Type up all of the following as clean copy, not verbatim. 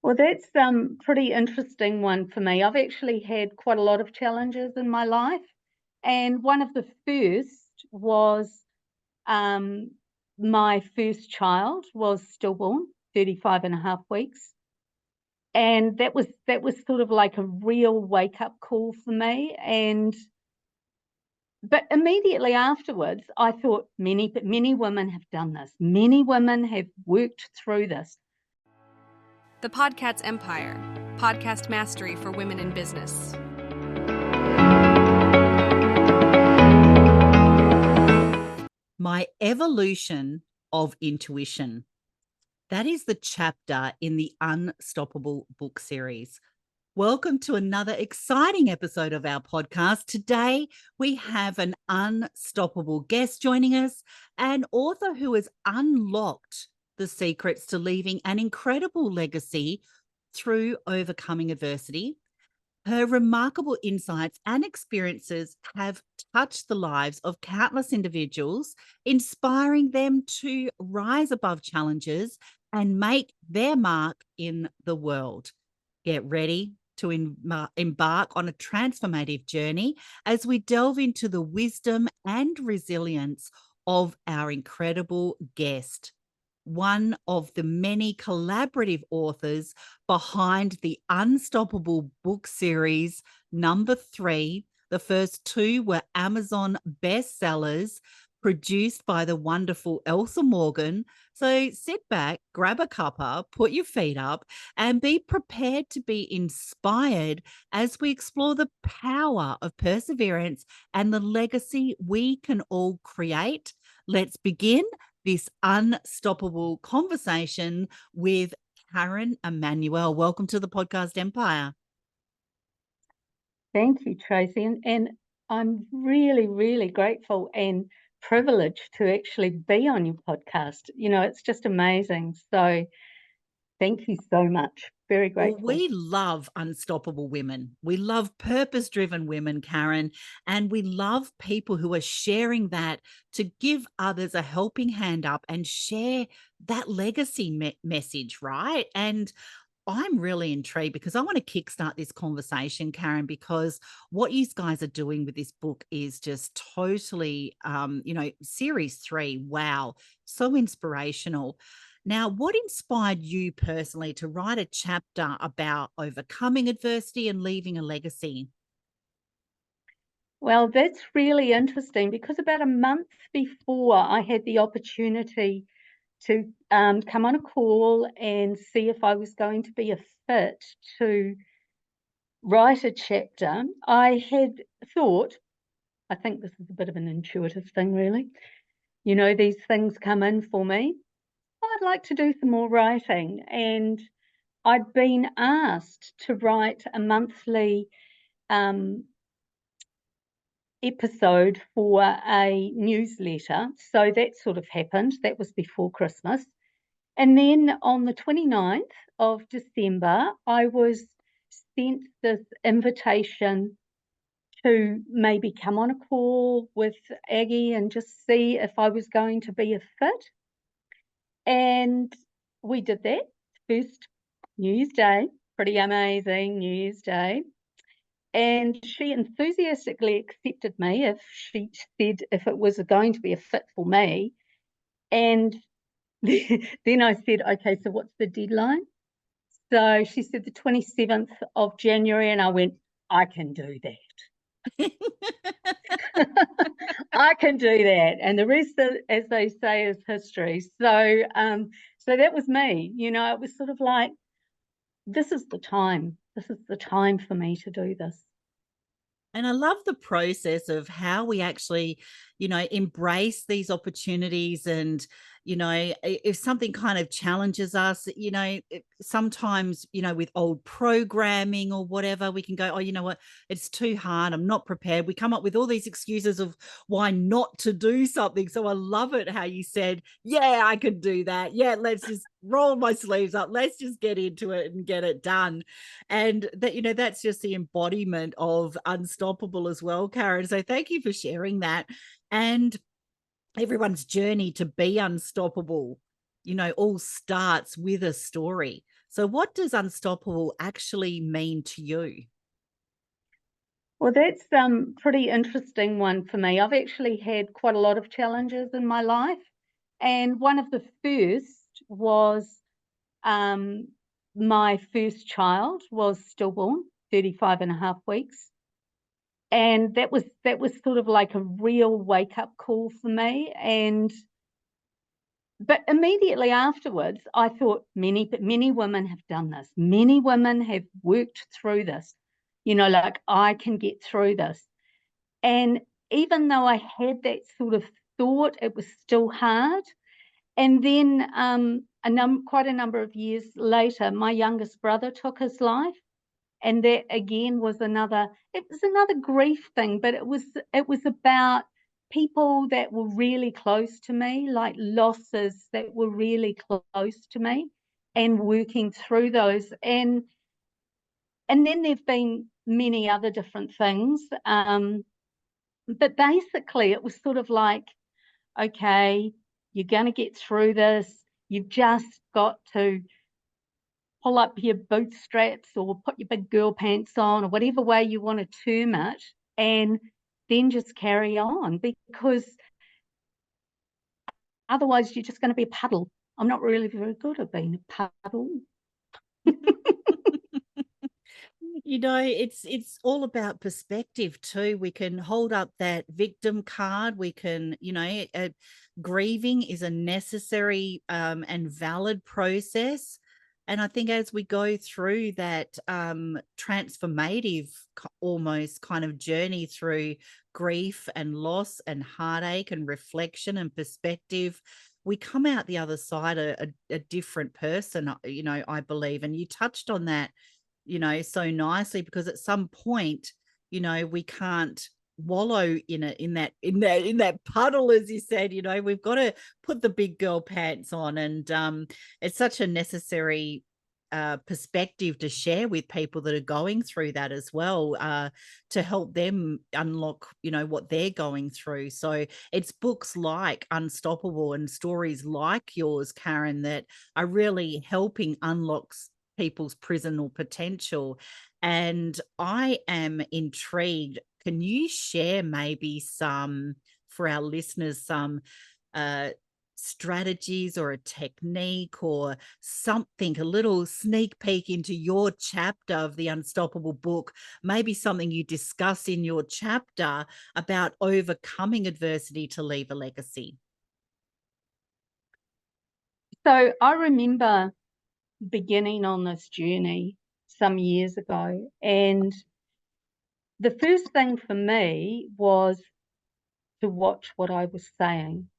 Well, that's pretty interesting one for me. I've actually had quite a lot of challenges in my life, and one of the first was um, my first child was stillborn, 35 and a half weeks. And that was sort of like a real wake-up call for me. But immediately afterwards, I thought many women have done this. Many women have worked through this. The Podcast's Empire, podcast mastery for women in business. My evolution of intuition. That is the chapter in the Unstoppable book series. Welcome to another exciting episode of our podcast. Today, we have an unstoppable guest joining us, an author who has unlocked the secrets to leaving an incredible legacy through overcoming adversity. Her remarkable insights and experiences have touched the lives of countless individuals, inspiring them to rise above challenges and make their mark in the world. Get ready to embark on a transformative journey as we delve into the wisdom and resilience of our incredible guest, one of the many collaborative authors behind the Unstoppable book series number 3. The first 2 were Amazon bestsellers, produced by the wonderful Elsa Morgan. So sit back, grab a cuppa, put your feet up, and be prepared to be inspired as we explore the power of perseverance and the legacy we can all create. Let's begin this unstoppable conversation with Karen EMANUEL. Welcome to the Podcast Empire. Thank you, Tracey. And I'm really, really grateful and privileged to actually be on your podcast. You know, it's just amazing. So thank you so much. Very grateful. Well, we love unstoppable women. We love purpose-driven women, Karen, and we love people who are sharing that to give others a helping hand up and share that legacy message, right? And I'm really intrigued because I want to kickstart this conversation, Karen, because what you guys are doing with this book is just totally, series 3. Wow. So inspirational. Now, what inspired you personally to write a chapter about overcoming adversity and leaving a legacy? Well, that's really interesting because about a month before I had the opportunity to come on a call and see if I was going to be a fit to write a chapter, I had thought, I think this is a bit of an intuitive thing, really. You know, these things come in for me. I'd like to do some more writing. And I'd been asked to write a monthly episode for a newsletter. So that sort of happened. That was before Christmas. And then on the 29th of December, I was sent this invitation to maybe come on a call with Aggie and just see if I was going to be a fit. And we did that first New Year's Day, pretty amazing New Year's Day. And she enthusiastically accepted me if she said if it was going to be a fit for me. And then I said, okay, so what's the deadline? So she said the 27th of January, and I went, I can do that. I can do that. And the rest, as they say, is history. So that was me. You know, it was sort of like, this is the time. This is the time for me to do this. And I love the process of how we actually, embrace these opportunities. And, if something kind of challenges us, sometimes, with old programming or whatever, we can go, oh, you know what, it's too hard. I'm not prepared. We come up with all these excuses of why not to do something. So I love it how you said, yeah, I could do that. Yeah, let's just roll my sleeves up. Let's just get into it and get it done. And that, that's just the embodiment of unstoppable as well, Karen. So thank you for sharing that. And everyone's journey to be unstoppable, all starts with a story. So what does unstoppable actually mean to you? Well, that's pretty interesting one for me. I've actually had quite a lot of challenges in my life, and one of the first was um, my first child was stillborn, 35 and a half weeks. And that was sort of like a real wake-up call for me. But immediately afterwards, I thought many women have done this. Many women have worked through this. Like I can get through this. And even though I had that sort of thought, it was still hard. And then quite a number of years later, my youngest brother took his life. And that again was another grief thing, but it was about people that were really close to me, like losses that were really close to me, and working through those. And then there've been many other different things. But basically it was sort of like, okay, you're going to get through this. You've just got to pull up your bootstraps or put your big girl pants on, or whatever way you want to term it, and then just carry on, because otherwise you're just going to be a puddle. I'm not really very good at being a puddle. It's all about perspective too. We can hold up that victim card. We can, grieving is a necessary and valid process. And I think as we go through that transformative almost kind of journey through grief and loss and heartache and reflection and perspective, we come out the other side a different person, I believe. And you touched on that so nicely, because at some point, we can't wallow in that puddle, as you said. We've got to put the big girl pants on, and it's such a necessary perspective to share with people that are going through that as well, to help them unlock what they're going through. So it's books like Unstoppable and stories like yours, Karen, that are really helping unlock people's prison or potential. And I am intrigued. Can you share maybe for our listeners, some strategies or a technique or something, a little sneak peek into your chapter of the Unstoppable book, maybe something you discuss in your chapter about overcoming adversity to leave a legacy? So I remember beginning on this journey some years ago, and the first thing for me was to watch what I was saying,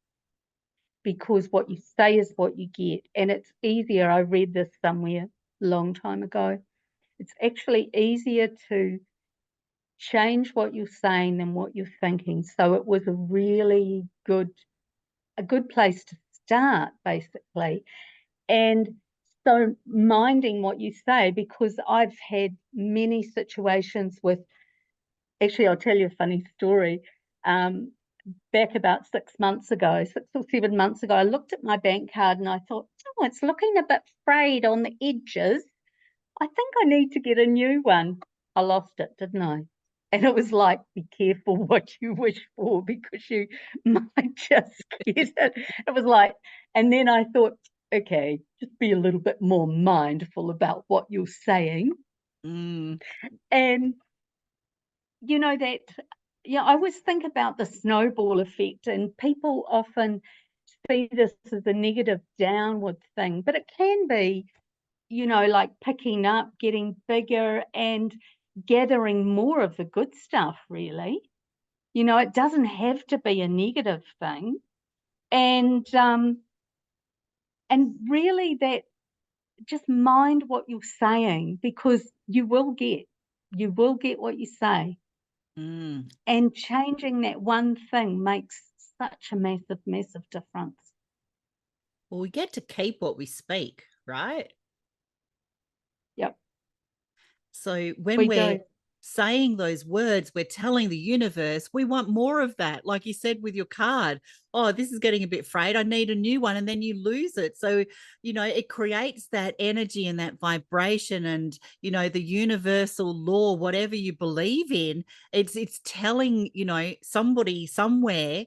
because what you say is what you get. And it's easier, I read this somewhere a long time ago, it's actually easier to change what you're saying than what you're thinking. So it was a really good place to start, basically. And so minding what you say, because I've had many situations with, actually, I'll tell you a funny story. Back about 6 or 7 months ago, I looked at my bank card and I thought, oh, it's looking a bit frayed on the edges. I think I need to get a new one. I lost it, didn't I? And it was like, be careful what you wish for, because you might just get it. It was like, and then I thought, okay, just be a little bit more mindful about what you're saying. Mm. And that, yeah, I always think about the snowball effect, and people often see this as a negative downward thing, but it can be, like picking up, getting bigger, and gathering more of the good stuff, really. It doesn't have to be a negative thing. And really, that, just mind what you're saying, because you will get what you say. Mm. And changing that one thing makes such a massive, massive difference. Well, we get to keep what we speak, right? Yep, So when we we're do. saying those words, we're telling the universe we want more of that. Like you said with your card, oh, this is getting a bit frayed, I need a new one, and then you lose it. So, it creates that energy and that vibration, and the universal law, whatever you believe in, it's telling somebody somewhere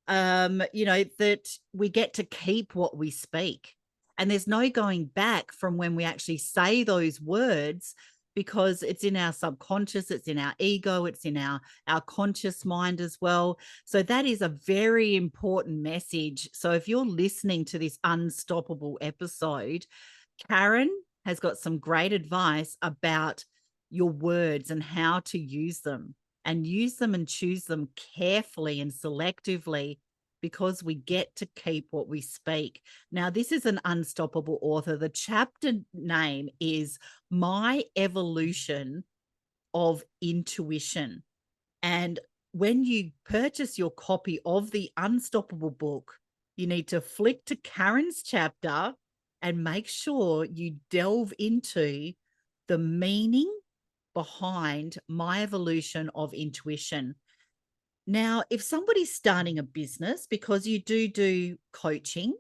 that we get to keep what we speak. And there's no going back from when we actually say those words, because it's in our subconscious, it's in our ego, it's in our conscious mind as well. So that is a very important message. So if you're listening to this unstoppable episode, Karen has got some great advice about your words and how to use them, and use them and choose them carefully and selectively, because we get to keep what we speak. Now, this is an unstoppable author. The chapter name is My Evolution of Intuition. And when you purchase your copy of the Unstoppable book, you need to flick to Karen's chapter and make sure you delve into the meaning behind My Evolution of Intuition. Now, if somebody's starting a business, because you do coaching,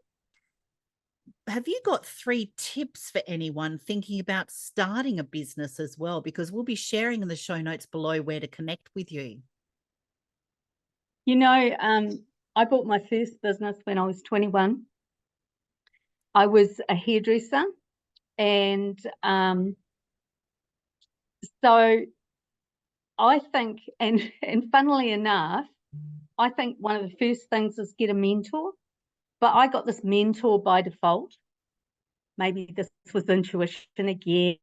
have you got 3 tips for anyone thinking about starting a business as well? Because we'll be sharing in the show notes below where to connect with you. I bought my first business when I was 21. I was a hairdresser, and so I think, and funnily enough, I think one of the first things is get a mentor. But I got this mentor by default. Maybe this was intuition again,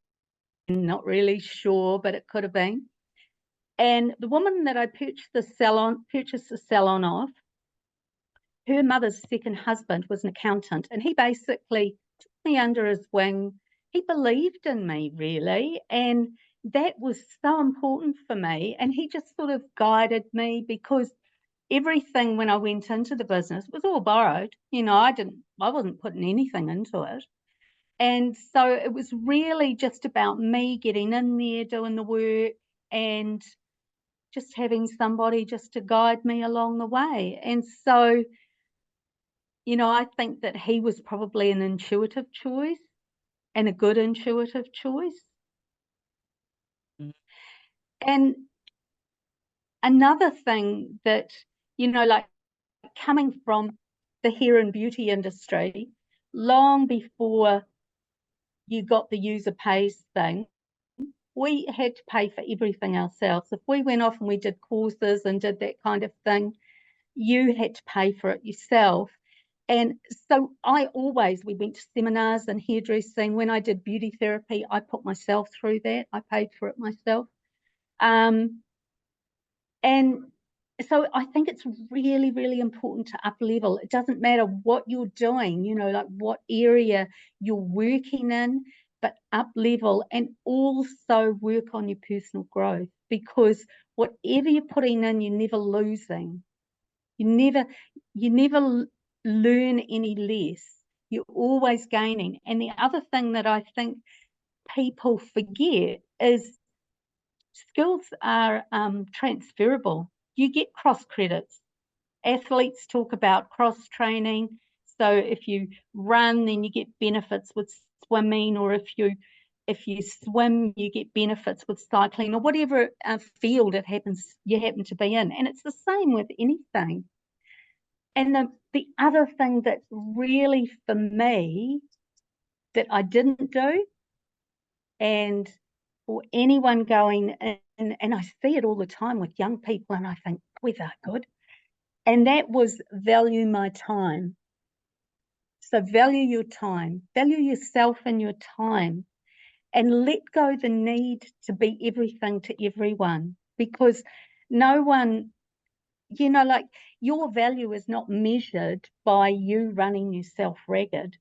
not really sure, but it could have been. And the woman that I purchased the salon off, her mother's second husband was an accountant, and he basically took me under his wing. He believed in me, really, and that was so important for me. And he just sort of guided me, because everything when I went into the business was all borrowed. I wasn't putting anything into it. And so it was really just about me getting in there, doing the work, and just having somebody just to guide me along the way. And so, I think that he was probably an intuitive choice, and a good intuitive choice. Mm. And another thing that, like coming from the hair and beauty industry, long before you got the user pays thing, we had to pay for everything ourselves. If we went off and we did courses and did that kind of thing, you had to pay for it yourself. And so we went to seminars and hairdressing. When I did beauty therapy, I put myself through that. I paid for it myself. And so I think it's really, really important to up level. It doesn't matter what you're doing, like what area you're working in, but up level, and also work on your personal growth, because whatever you're putting in, you're never losing. You never learn any less. You're always gaining. And the other thing that I think people forget is skills are transferable. You get cross credits. Athletes talk about cross training. So if you run, then you get benefits with swimming, or if you swim, you get benefits with cycling, or whatever field you happen to be in. And it's the same with anything. And the other thing that's really for me that I didn't do, and for anyone going in, and I see it all the time with young people, and I think, boy, they're good. And that was value my time. So value your time, value yourself and your time, and let go the need to be everything to everyone, because no one, like your value is not measured by you running yourself ragged.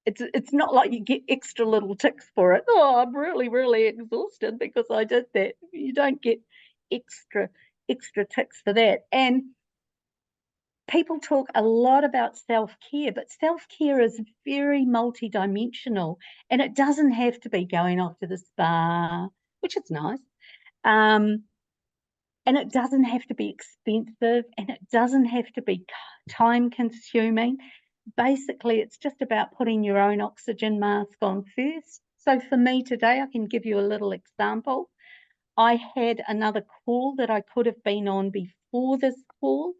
It's not like you get extra little ticks for it. Oh, I'm really, really exhausted because I did that. You don't get extra ticks for that. And people talk a lot about self-care, but self-care is very multidimensional, and it doesn't have to be going off to the spa, which is nice. And it doesn't have to be expensive, and it doesn't have to be time consuming. Basically, it's just about putting your own oxygen mask on first. So for me today, I can give you a little example. I had another call that I could have been on before this call.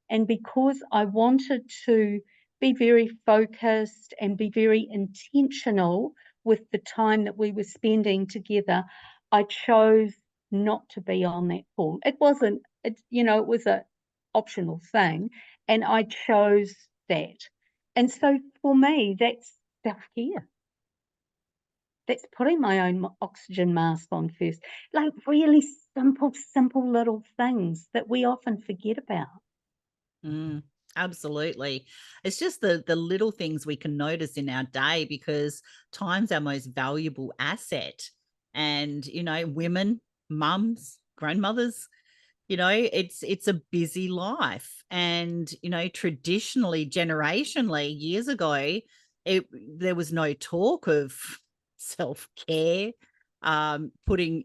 And because I wanted to be very focused and be very intentional with the time that we were spending together, I chose not to be on that call. It wasn't, it was a optional thing, and I chose that. And so for me, that's self-care. That's putting my own oxygen mask on first. Like really simple little things that we often forget about. Mm, absolutely. It's just the little things we can notice in our day, because time's our most valuable asset. And, women, mums, grandmothers, it's a busy life. And, traditionally, generationally, years ago, there was no talk of self-care, putting,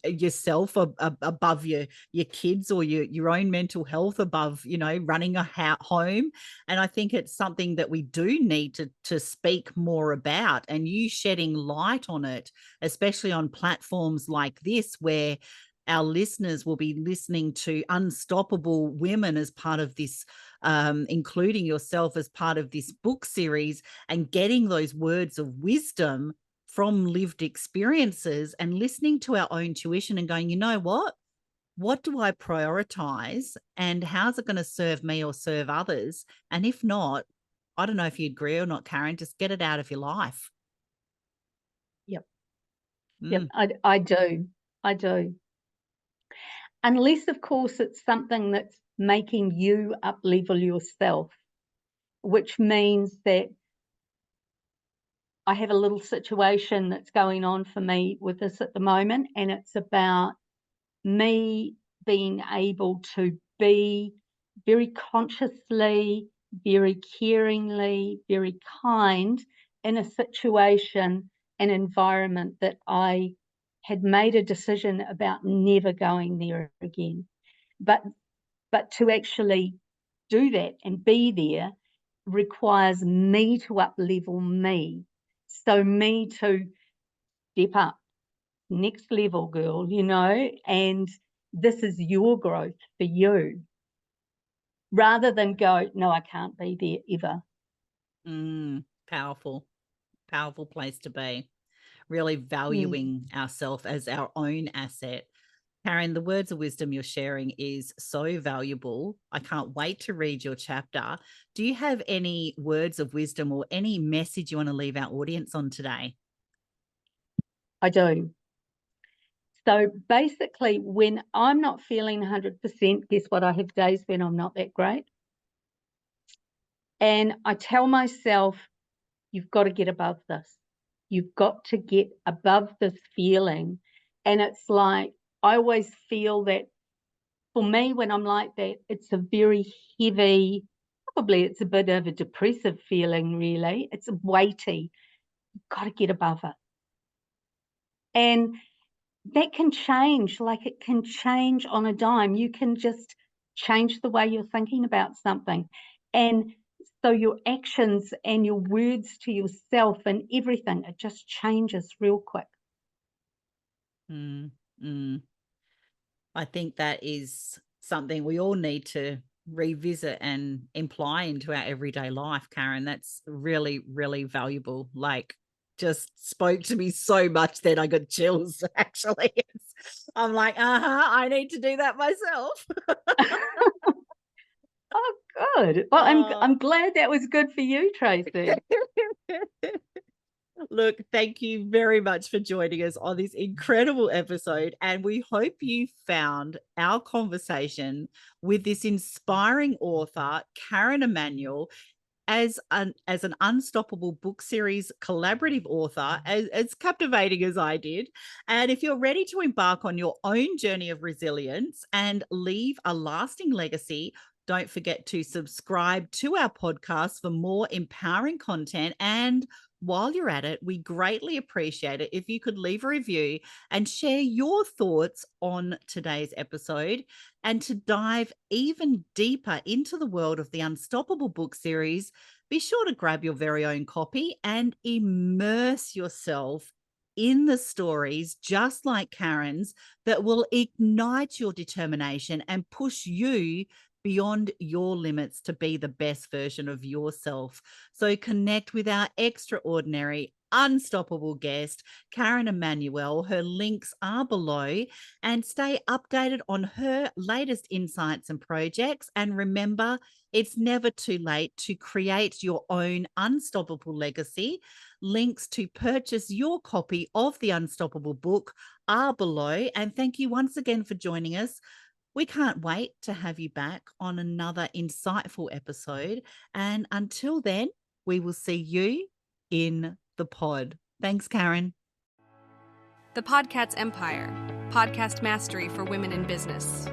yourself above your kids, or your own mental health above, running a home. And I think it's something that we do need to speak more about, and you shedding light on it, especially on platforms like this, where our listeners will be listening to unstoppable women as part of this, including yourself as part of this book series, and getting those words of wisdom from lived experiences, and listening to our own tuition and going, you know what do I prioritize, and how's it going to serve me or serve others? And if not, I don't know if you agree or not, Karen, just get it out of your life. Yep. Yep. Mm. I do. I do. Unless, of course, it's something that's making you up level yourself, which means that I have a little situation that's going on for me with this at the moment, and it's about me being able to be very consciously, very caringly, very kind in a situation, an environment that I had made a decision about never going there again. But to actually do that and be there requires me to up level me. So me to step up, next level, girl, and this is your growth for you, rather than go, no, I can't be there ever. Powerful, powerful place to be. Really valuing ourselves as our own asset. Karen, the words of wisdom you're sharing is so valuable. I can't wait to read your chapter. Do you have any words of wisdom or any message you want to leave our audience on today? I do. So basically, when I'm not feeling 100%, guess what? I have days when I'm not that great. And I tell myself, you've got to get above this. You've got to get above this feeling. And it's like, I always feel that for me, when I'm like that, it's a very heavy, probably it's a bit of a depressive feeling, really. It's weighty. You've got to get above it. And that can change, like it can change on a dime. You can just change the way you're thinking about something. And so your actions and your words to yourself and everything, it just changes real quick. I think that is something we all need to revisit and imply into our everyday life, Karen. That's really, really valuable. Like, just spoke to me so much that I got chills, actually. I'm like, I need to do that myself. Oh, good. Well, I'm glad that was good for you, Tracey. Look, thank you very much for joining us on this incredible episode. And we hope you found our conversation with this inspiring author, Karen EMANUEL, as an unstoppable book series collaborative author, as captivating as I did. And if you're ready to embark on your own journey of resilience and leave a lasting legacy, don't forget to subscribe to our podcast for more empowering content, and while you're at it, we greatly appreciate it if you could leave a review and share your thoughts on today's episode. And to dive even deeper into the world of the Unstoppable book series, be sure to grab your very own copy and immerse yourself in the stories, just like Karen's, that will ignite your determination and push you beyond your limits to be the best version of yourself. So connect with our extraordinary, unstoppable guest, Karen EMANUEL. Her links are below, and stay updated on her latest insights and projects. And remember, it's never too late to create your own unstoppable legacy. Links to purchase your copy of the Unstoppable book are below. And thank you once again for joining us. We can't wait to have you back on another insightful episode. And until then, we will see you in the pod. Thanks, Karen. The Podcat's Empire, podcast mastery for women in business.